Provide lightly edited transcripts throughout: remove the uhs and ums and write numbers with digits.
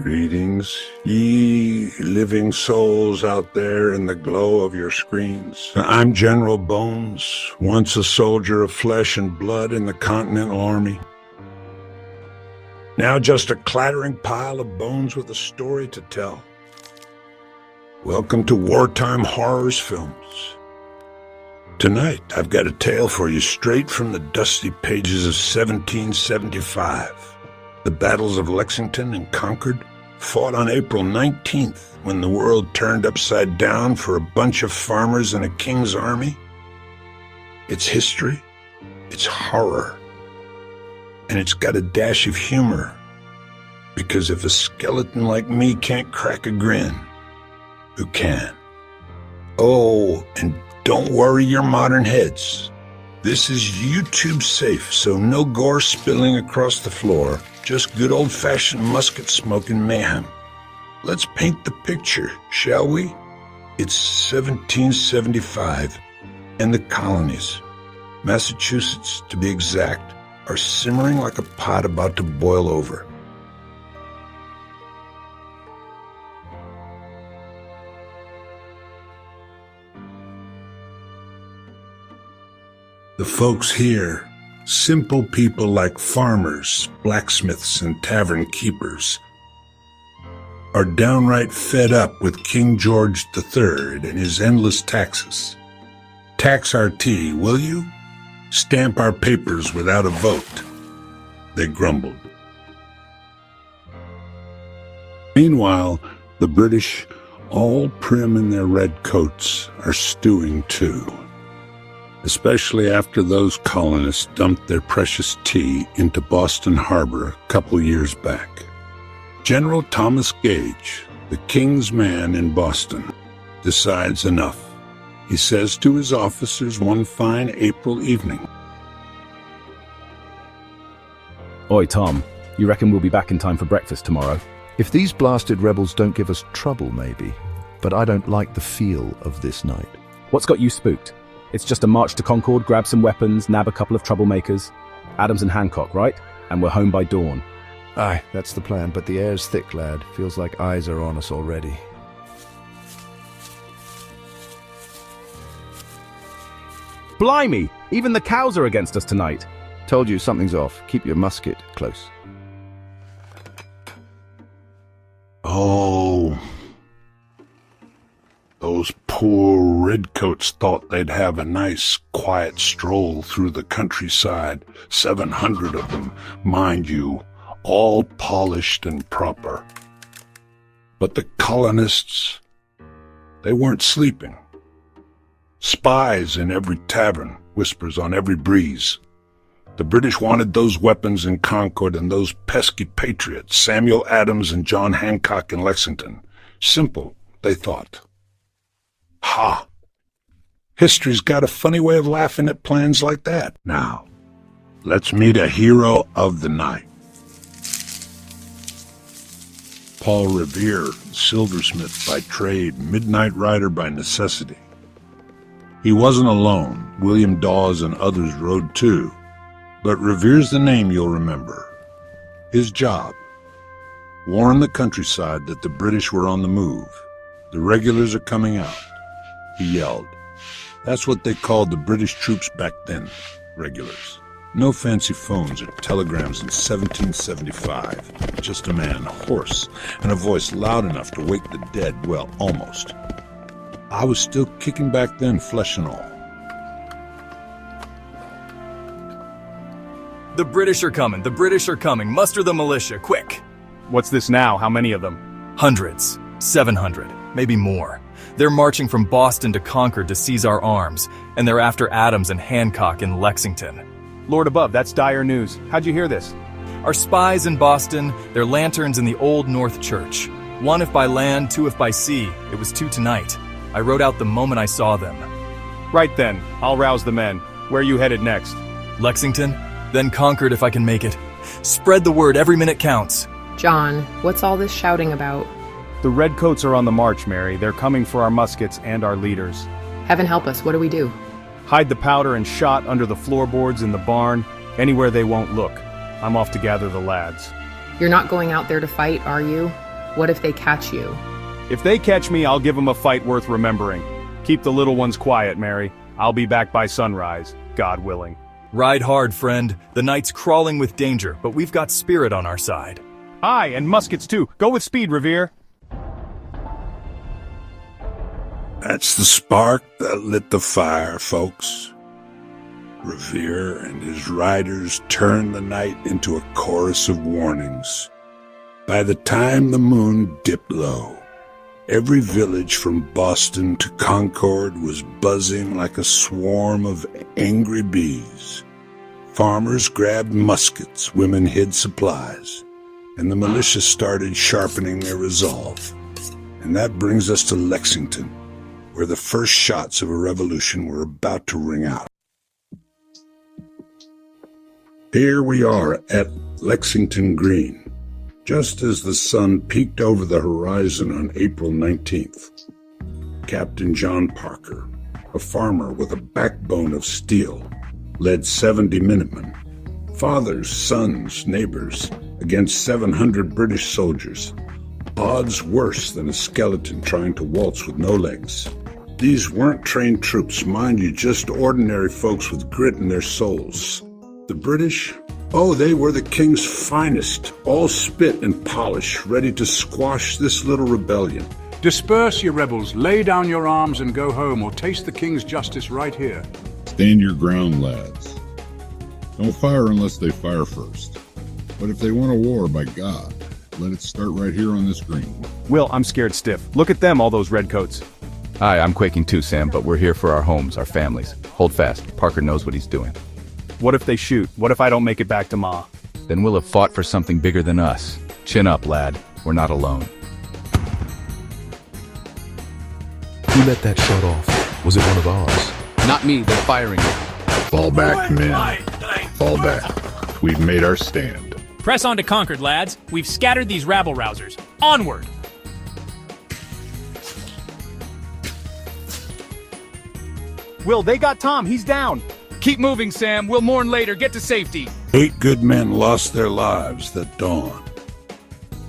Greetings, ye living souls out there in the glow of your screens. I'm General Bones, once a soldier of flesh and blood in the Continental Army. Now just a clattering pile of bones with a story to tell. Welcome to Wartime Horrors Films. Tonight, I've got a tale for you straight from the dusty pages of 1775. The battles of Lexington and Concord, fought on April 19th, when the world turned upside down for a bunch of farmers and a king's army. It's history, it's horror, and it's got a dash of humor. Because if a skeleton like me can't crack a grin, who can? Oh, and don't worry your modern heads. This is YouTube safe, so no gore spilling across the floor. Just good old-fashioned musket smoking mayhem. Let's paint the picture, shall we? It's 1775, and the colonies, Massachusetts to be exact, are simmering like a pot about to boil over. The folks here, simple people like farmers, blacksmiths, and tavern keepers, are downright fed up with King George III and his endless taxes. Tax our tea, will you? Stamp our papers without a vote, they grumbled. Meanwhile, the British, all prim in their red coats, are stewing too. Especially after those colonists dumped their precious tea into Boston Harbor a couple years back. General Thomas Gage, the king's man in Boston, decides enough. He says to his officers one fine April evening, "Oi, Tom, you reckon we'll be back in time for breakfast tomorrow?" If these blasted rebels don't give us trouble, maybe. But I don't like the feel of this night. What's got you spooked? It's just a march to Concord, grab some weapons, nab a couple of troublemakers. Adams and Hancock, right? And we're home by dawn. Aye, that's the plan, but the air's thick, lad. Feels like eyes are on us already. Blimey! Even the cows are against us tonight. Told you something's off. Keep your musket close. Oh, those poor redcoats thought they'd have a nice, quiet stroll through the countryside. 700 of them, mind you, all polished and proper. But the colonists, they weren't sleeping. Spies in every tavern, whispers on every breeze. The British wanted those weapons in Concord and those pesky patriots, Samuel Adams and John Hancock in Lexington. Simple, they thought. Ha! History's got a funny way of laughing at plans like that. Now, let's meet a hero of the night. Paul Revere, silversmith by trade, midnight rider by necessity. He wasn't alone. William Dawes and others rode too. But Revere's the name you'll remember. His job: warn the countryside that the British were on the move. The regulars are coming out. He yelled. That's what they called the British troops back then, regulars. No fancy phones or telegrams in 1775. Just a man, a horse, and a voice loud enough to wake the dead, well, almost. I was still kicking back then, flesh and all. The British are coming, the British are coming. Muster the militia, quick. What's this now? How many of them? Hundreds, 700, maybe more. They're marching from Boston to Concord to seize our arms, and they're after Adams and Hancock in Lexington. Lord above, that's dire news. How'd you hear this? Our spies in Boston, their lanterns in the Old North Church. One if by land, two if by sea. It was 2 tonight. I rode out the moment I saw them. Right then, I'll rouse the men. Where are you headed next? Lexington, then Concord if I can make it. Spread the word, every minute counts. John, what's all this shouting about? The redcoats are on the march, Mary. They're coming for our muskets and our leaders. Heaven help us, what do we do? Hide the powder and shot under the floorboards in the barn, anywhere they won't look. I'm off to gather the lads. You're not going out there to fight, are you? What if they catch you? If they catch me, I'll give them a fight worth remembering. Keep the little ones quiet, Mary. I'll be back by sunrise, God willing. Ride hard, friend. The night's crawling with danger, but we've got spirit on our side. Aye, and muskets too. Go with speed, Revere. That's the spark that lit the fire, folks. Revere and his riders turned the night into a chorus of warnings. By the time the moon dipped low, every village from Boston to Concord was buzzing like a swarm of angry bees. Farmers grabbed muskets, women hid supplies, and the militia started sharpening their resolve. And that brings us to Lexington, where the first shots of a revolution were about to ring out. Here we are at Lexington Green, just as the sun peeked over the horizon on April 19th. Captain John Parker, a farmer with a backbone of steel, led 70 minutemen, fathers, sons, neighbors, against 700 British soldiers, odds worse than a skeleton trying to waltz with no legs. These weren't trained troops, mind you, just ordinary folks with grit in their souls. The British, oh, they were the king's finest, all spit and polish, ready to squash this little rebellion. Disperse, you rebels, lay down your arms and go home, or taste the king's justice right here. Stand your ground, lads. Don't fire unless they fire first. But if they want a war, by God, let it start right here on this green. Will, I'm scared stiff. Look at them, all those redcoats. Aye, I'm quaking too, Sam, but we're here for our homes, our families. Hold fast. Parker knows what he's doing. What if they shoot? What if I don't make it back to Ma? Then we'll have fought for something bigger than us. Chin up, lad. We're not alone. Who let that shot off? Was it one of ours? Not me, they're firing. Fall back, men. Fall back. We've made our stand. Press on to Concord, lads. We've scattered these rabble-rousers. Onward! Will, they got Tom. He's down. Keep moving, Sam. We'll mourn later. Get to safety. 8 good men lost their lives that dawn.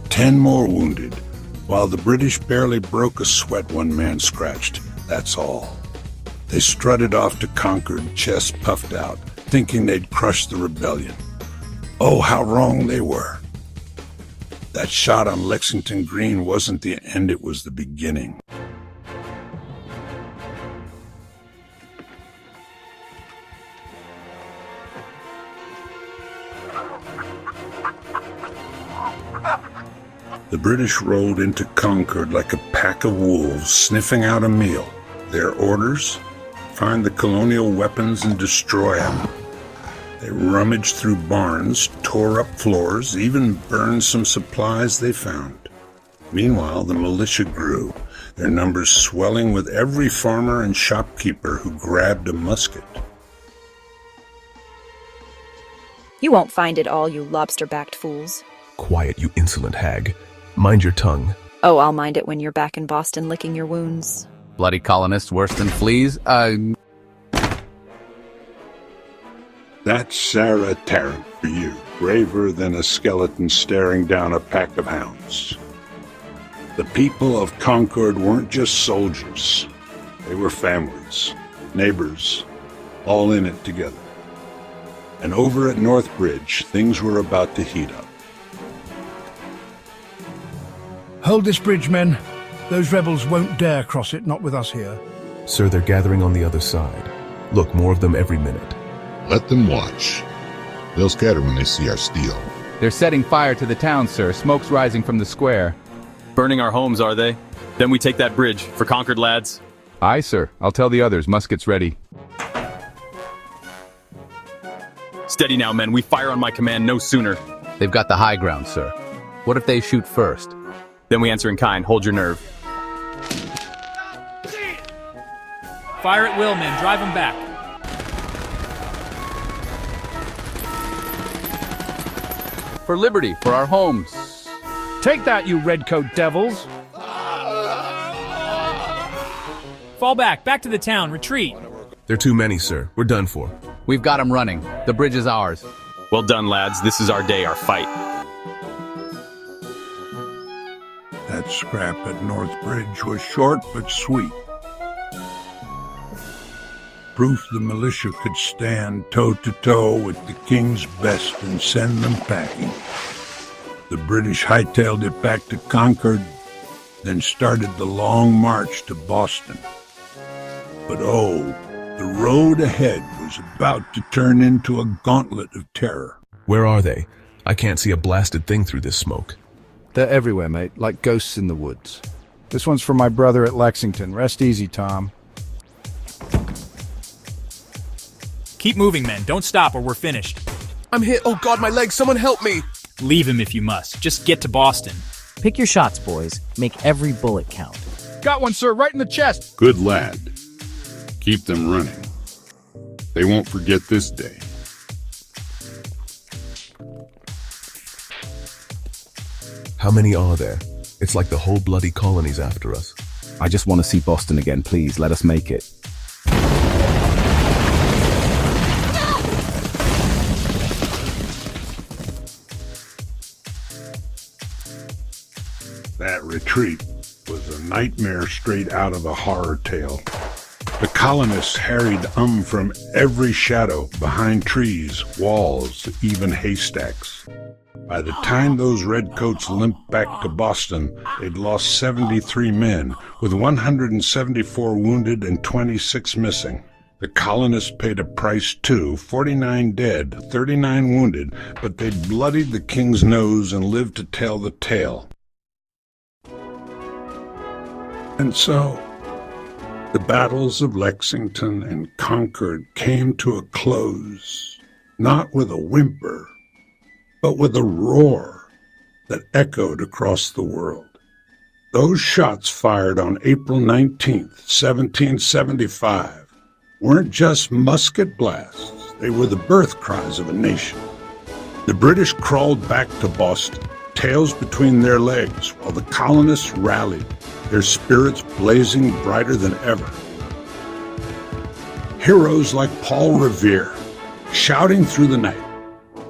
10 more wounded, while the British barely broke a sweat one man scratched. That's all. They strutted off to Concord, chest puffed out, thinking they'd crushed the rebellion. Oh, how wrong they were. That shot on Lexington Green wasn't the end, it was the beginning. The British rolled into Concord like a pack of wolves sniffing out a meal. Their orders? Find the Colonial weapons and destroy them. They rummaged through barns, tore up floors, even burned some supplies they found. Meanwhile, the militia grew, their numbers swelling with every farmer and shopkeeper who grabbed a musket. You won't find it all, you lobster-backed fools. Quiet, you insolent hag. Mind your tongue. Oh, I'll mind it when you're back in Boston licking your wounds. Bloody colonists worse than fleas? That's Sarah Tarrant for you, braver than a skeleton staring down a pack of hounds. The people of Concord weren't just soldiers. They were families, neighbors, all in it together. And over at Northbridge, things were about to heat up. Hold this bridge, men. Those rebels won't dare cross it, not with us here. Sir, they're gathering on the other side. Look, more of them every minute. Let them watch. They'll scatter when they see our steel. They're setting fire to the town, sir. Smoke's rising from the square. Burning our homes, are they? Then we take that bridge. For Concord, lads. Aye, sir. I'll tell the others. Muskets ready. Steady now, men. We fire on my command no sooner. They've got the high ground, sir. What if they shoot first? Then we answer in kind. Hold your nerve. Fire at will, men. Drive them back. For liberty, for our homes. Take that, you redcoat devils. Fall back to the town. Retreat. They're too many, sir. We're done for. We've got them running. The bridge is ours. Well done, lads. This is our day, our fight. That scrap at North Bridge was short but sweet. Proof the militia could stand toe-to-toe with the king's best and send them packing. The British hightailed it back to Concord, then started the long march to Boston. But oh, the road ahead was about to turn into a gauntlet of terror. Where are they? I can't see a blasted thing through this smoke. They're everywhere, mate, like ghosts in the woods. This one's from my brother at Lexington. Rest easy, Tom. Keep moving, men. Don't stop or we're finished. I'm hit. Oh God, my leg. Someone help me. Leave him if you must. Just get to Boston. Pick your shots, boys. Make every bullet count. Got one, sir, right in the chest. Good lad. Keep them running. They won't forget this day. How many are there? It's like the whole bloody colony's after us. I just want to see Boston again, please. Let us make it. That retreat was a nightmare straight out of a horror tale. The colonists harried from every shadow, behind trees, walls, even haystacks. By the time those redcoats limped back to Boston, they'd lost 73 men, with 174 wounded and 26 missing. The colonists paid a price too, 49 dead, 39 wounded, but they'd bloodied the king's nose and lived to tell the tale. And so, the battles of Lexington and Concord came to a close, not with a whimper, but with a roar that echoed across the world. Those shots fired on April 19th, 1775, weren't just musket blasts, they were the birth cries of a nation. The British crawled back to Boston, tails between their legs, while the colonists rallied, their spirits blazing brighter than ever. Heroes like Paul Revere, shouting through the night,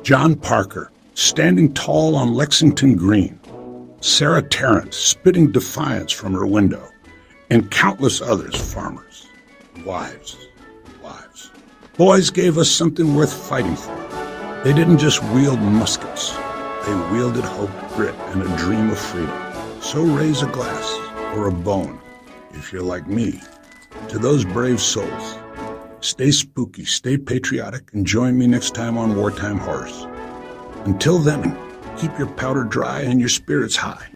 John Parker, standing tall on Lexington Green, Sarah Tarrant spitting defiance from her window, and countless others, farmers, wives. Boys gave us something worth fighting for. They didn't just wield muskets. They wielded hope, grit, and a dream of freedom. So raise a glass or a bone, if you're like me, to those brave souls. Stay spooky, stay patriotic, and join me next time on Wartime Horrors. Until then, keep your powder dry and your spirits high.